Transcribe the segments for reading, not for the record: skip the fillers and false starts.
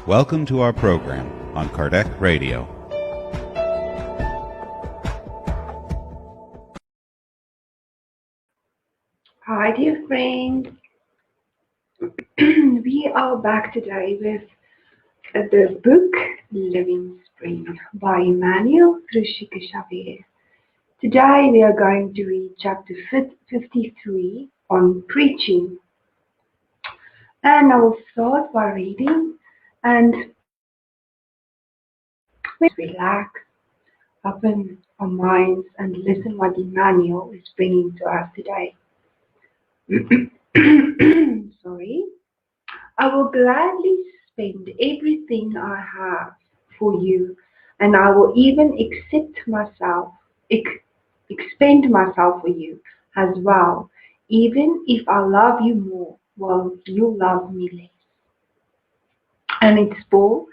Welcome to our program on Kardec Radio. Hi, dear friends. We are back today with the book Living Spring by Emmanuel through Chico Xavier. Today we are going to read chapter 53 on preaching. And I will start by reading and let's relax, open our minds and listen what Emmanuel is bringing to us today. Sorry. I will gladly spend everything I have for you, and I will even expend myself for you as well, even if I love you more while you love me less. And it's Paul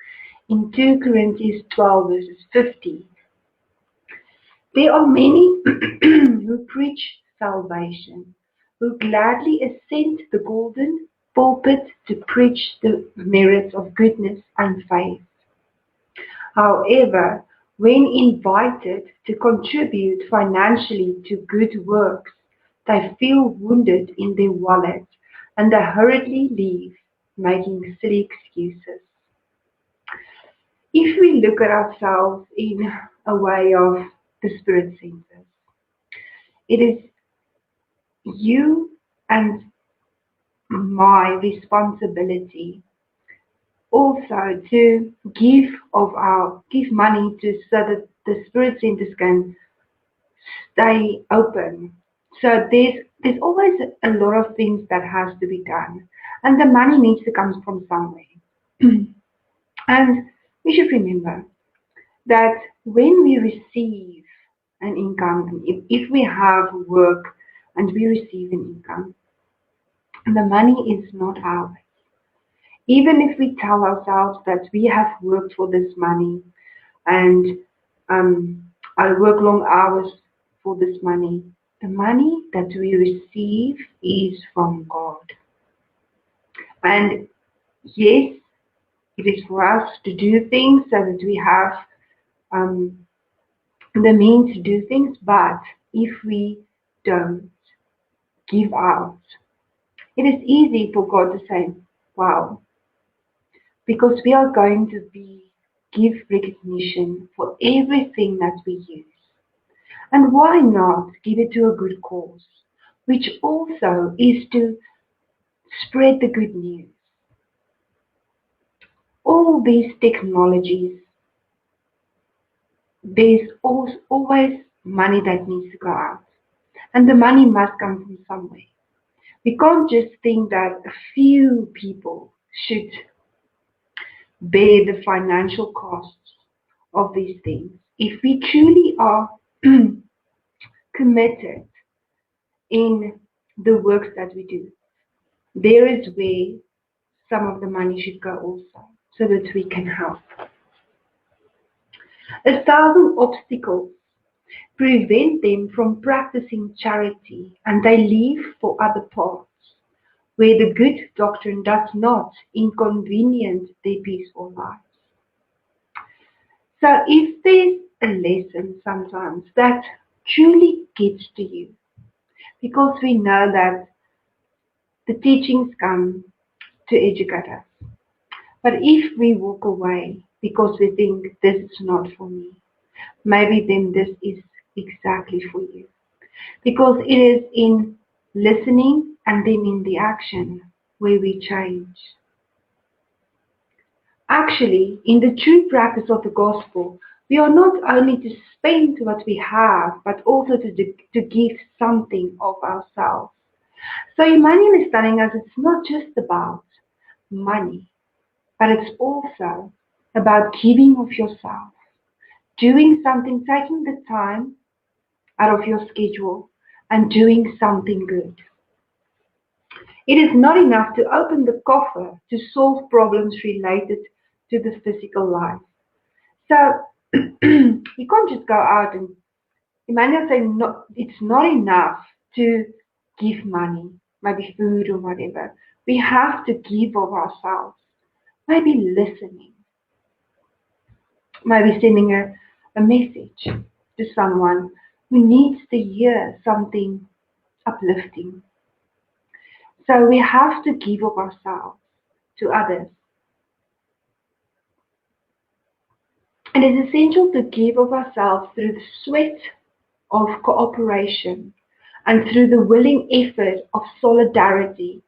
in 2 Corinthians 12 verses 50. There are many who preach salvation, who gladly ascend the golden pulpit to preach the merits of goodness and faith. However, when invited to contribute financially to good works, they feel wounded in their wallet and they hurriedly leave, making silly excuses. If we look at ourselves in a way of the spirit senses, it is you and my responsibility also to give money to so that the spirit centers can stay open. So there's always a lot of things that has to be done, and the money needs to come from somewhere. And we should remember that when we receive an income, if we have work and we receive an income, the money is not ours. Even if we tell ourselves that we have worked for this money and I work long hours for this money, the money that we receive is from God. And yes, it is for us to do things so that we have the means to do things, but if we don't give out, it is easy for God to say, wow, because we are going to give recognition for everything that we use. And why not give it to a good cause, which also is to spread the good news. All these technologies, there's always money that needs to go out. And the money must come from somewhere. We can't just think that a few people should bear the financial costs of these things. If we truly are committed in the works that we do, there is where some of the money should go also, so that we can help. 1,000 obstacles prevent them from practicing charity, and they leave for other paths, where the good doctrine does not inconvenience their peaceful lives. So if there's a lesson sometimes that truly gets to you, because we know that the teachings come to educate us. But if we walk away because we think this is not for me, maybe then this is exactly for you. Because it is in listening and then in the action where we change. Actually, in the true practice of the gospel, we are not only to spend what we have, but also to give something of ourselves. So Emmanuel is telling us it's not just about money, but it's also about giving of yourself, doing something, taking the time out of your schedule and doing something good. It is not enough to open the coffer to solve problems related to the physical life. So you can't just go out and Emmanuel saying no, it's not enough to give money, maybe food or whatever. We have to give of ourselves. maybe listening, maybe sending a message to someone who needs to hear something uplifting. So we have to give of ourselves to others. It is essential to give of ourselves through the sweat of cooperation and through the willing effort of solidarity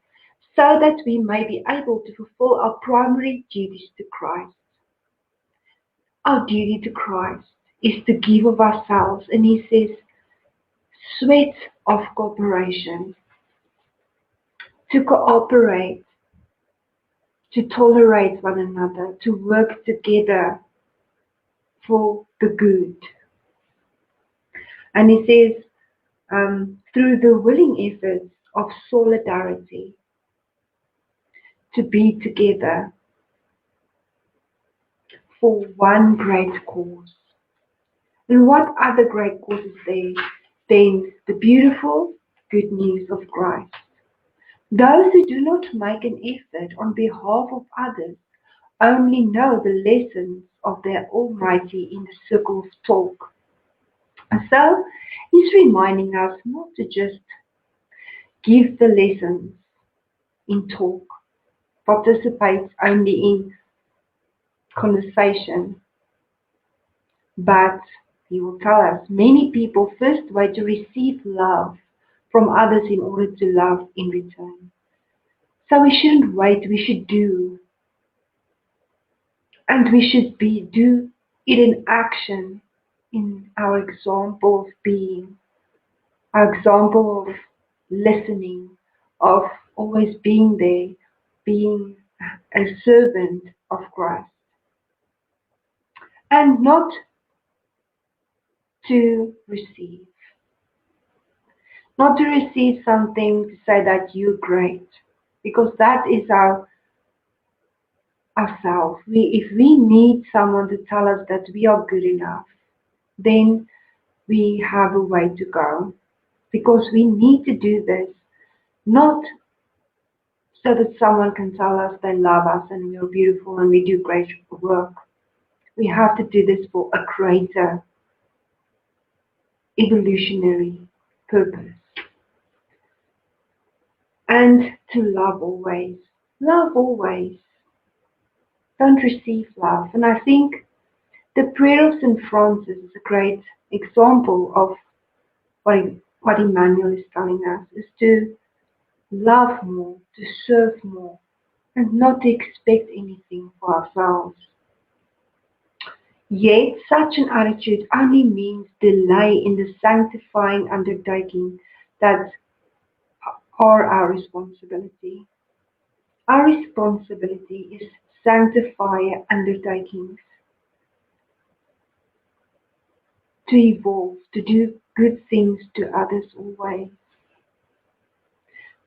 so that we may be able to fulfill our primary duties to Christ. Our duty to Christ is to give of ourselves, and he says, sweat of cooperation, to cooperate, to tolerate one another, to work together for the good. And he says, through the willing efforts of solidarity, to be together for one great cause. And what other great cause is there than the beautiful good news of Christ? Those who do not make an effort on behalf of others only know the lessons of their Almighty in the circle of talk. And so he's reminding us not to just give the lessons in talk, participate only in conversation, but he will tell us many people first wait to receive love from others in order to love in return. So we shouldn't wait, we should do. And we should do it in action, in our example of being, our example of listening, of always being there, being a servant of Christ. And not to receive. Not to receive something to say that you're great. Because that is ourselves. If we need someone to tell us that we are good enough, then we have a way to go. Because we need to do this not so that someone can tell us they love us and we are beautiful and we do great work. We have to do this for a greater evolutionary purpose. And to love always. Love always. Don't receive love. And I think the prayer of St. Francis is a great example of what Emmanuel is telling us, is to love more, to serve more, and not to expect anything for ourselves. Yet such an attitude only means delay in the sanctifying undertaking that are our responsibility. Our responsibility is sanctify undertakings, to evolve, to do good things to others always.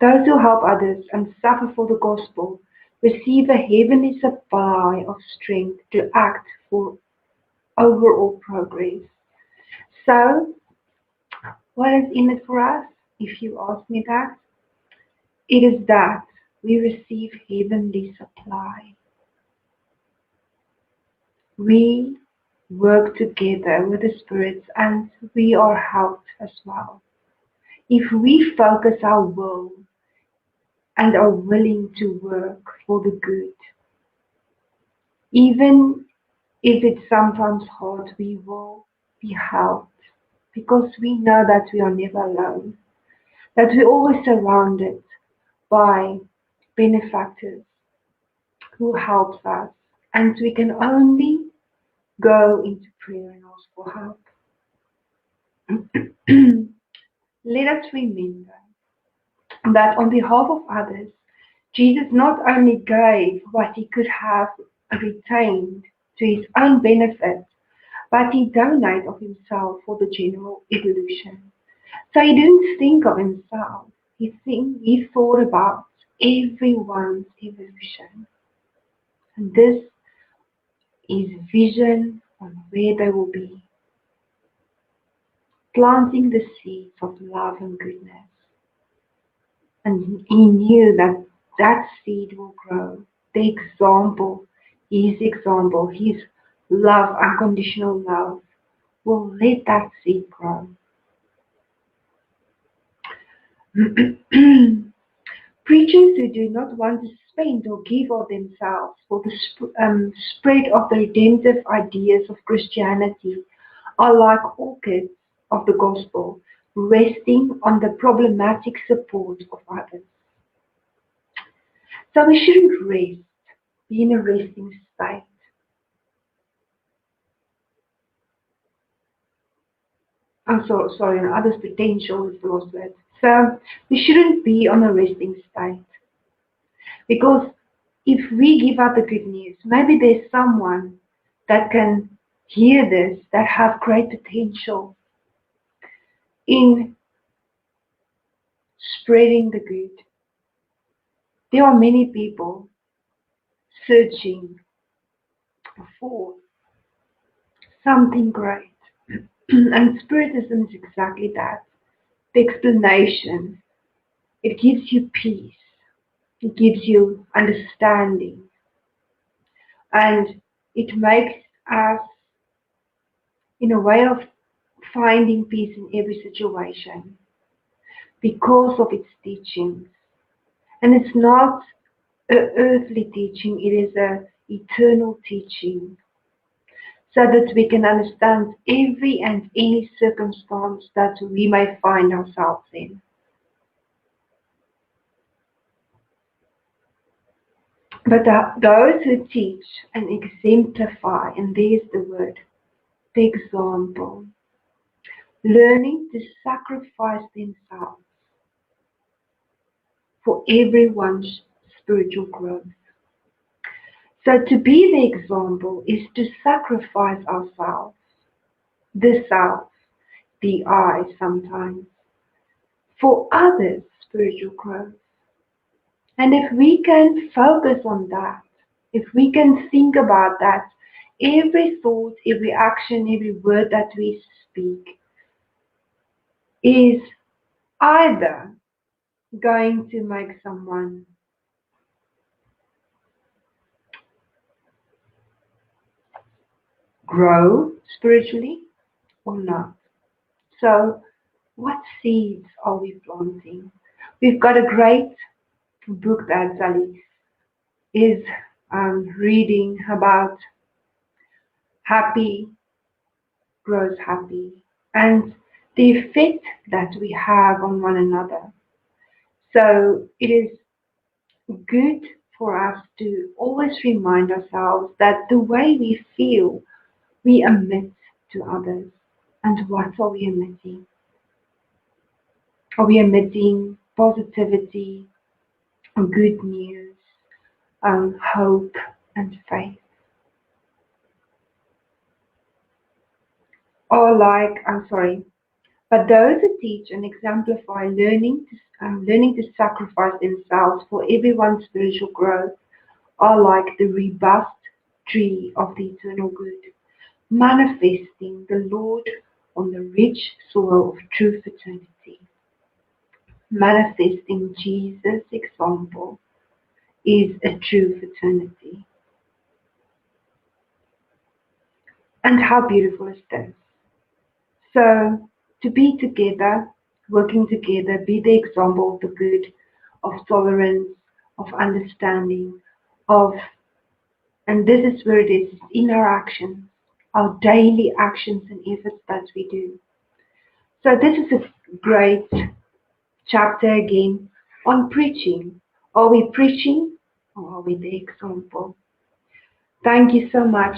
Those who help others and suffer for the gospel receive a heavenly supply of strength to act for overall progress. So, what is in it for us? If you ask me that, it is that we receive heavenly supply. We work together with the spirits and we are helped as well. If we focus our will and are willing to work for the good, even if it's sometimes hard, we will be helped because we know that we are never alone, that we're always surrounded by benefactors who helps us, and we can only go into prayer and ask for help. Let us remember that on behalf of others, Jesus not only gave what he could have retained to his own benefit, but he donated of himself for the general evolution. So he didn't think of himself. He thought about everyone's evolution. And this is vision on where they will be. Planting the seeds of love and goodness. And he knew that that seed will grow the example, his love, unconditional love, will let that seed grow. Preachers who do not want to spend or give of themselves for the spread of the redemptive ideas of Christianity are like orchids of the gospel, resting on the problematic support of others. So we shouldn't rest, be in a resting state. I'm sorry, and others' potential is the lost word. So we shouldn't be on a resting state. Because if we give out the good news, maybe there's someone that can hear this, that have great potential in spreading the good. There are many people searching for something great. And Spiritism is exactly that. The explanation. It gives you peace. It gives you understanding. And it makes us in a way of finding peace in every situation because of its teachings. And it's not an earthly teaching, it is an eternal teaching, so that we can understand every and any circumstance that we may find ourselves in. But those who teach and exemplify, and there's the word, the example, learning to sacrifice themselves for everyone's spiritual growth. So to be the example is to sacrifice ourselves, the self, the I sometimes, for others' spiritual growth. And if we can focus on that, if we can think about that, every thought, every action, every word that we speak is either going to make someone grow spiritually or not. So what seeds are we planting? We've got a great book that Sally is reading about happy grows happy and the effect that we have on one another. So it is good for us to always remind ourselves that the way we feel, we emit to others. And what are we emitting? Are we emitting positivity, good news, hope, and faith? Or but those who teach and exemplify learning to sacrifice themselves for everyone's spiritual growth are like the robust tree of the eternal good, manifesting the Lord on the rich soil of true fraternity. Manifesting Jesus' example is a true fraternity. And how beautiful is this? So, to be together, working together, be the example of the good, of tolerance, of understanding, and this is where it is, in our actions, our daily actions and efforts that we do. So this is a great chapter again on preaching. Are we preaching or are we the example? Thank you so much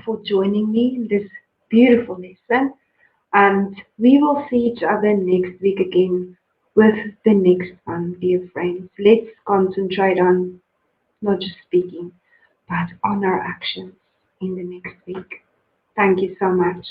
for joining me in this beautiful lesson. And we will see each other next week again with the next one, dear friends. Let's concentrate on not just speaking, but on our actions in the next week. Thank you so much.